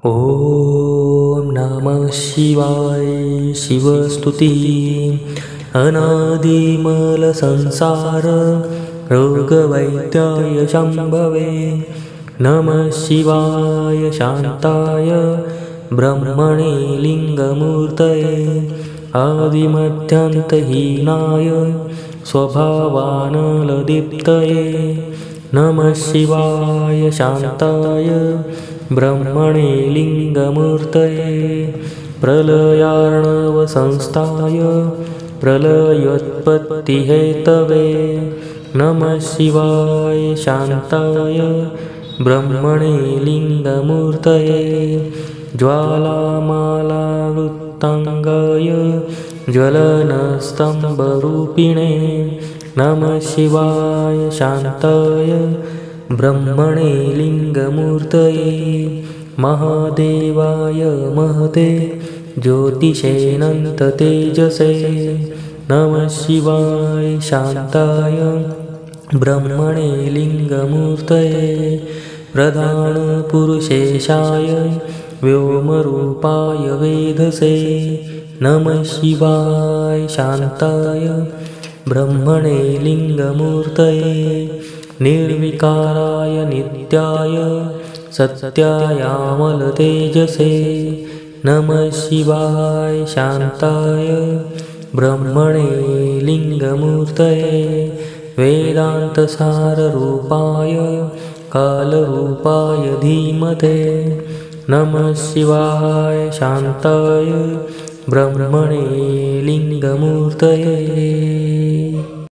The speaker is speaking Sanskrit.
ॐ नमः शिवाय। शिवस्तुति अनादिमलसंसार रोगवैद्याय शम्भवे। नमः शिवाय शान्ताय ब्रह्मणे लिङ्गमूर्तये आदिमध्यान्तहीनाय स्वभावानलदीप्तये। नमः शिवाय शान्ताय ब्रह्मणे लिङ्गमूर्तये प्रलयार्णवसंस्थाय प्रलयोत्पत्तिहेतवे। नमः शिवाय शान्ताय ब्रह्मणे लिङ्गमूर्तये ज्वालामालावृत्ताङ्गाय ज्वलनस्तम्भरूपिणे। नमः शिवाय शान्ताय ब्रह्मणे लिङ्गमूर्तये महादेवाय महते ज्योतिषेऽनन्ततेजसे। नमः शिवाय शान्ताय ब्रह्मणे लिङ्गमूर्तये प्रधानपुरुषेशाय व्योमरूपाय वेधसे। नमः शिवाय शान्ताय ब्रह्मणे लिङ्गमूर्तये निर्विकाराय नित्याय सत्यायामलतेजसे। नमः शिवाय शान्ताय ब्रह्मणे लिङ्गमूर्तये वेदान्तसाररूपाय कालरूपाय धीमते। नमः शिवाय शान्ताय ब्रह्मणे लिङ्गमूर्तये।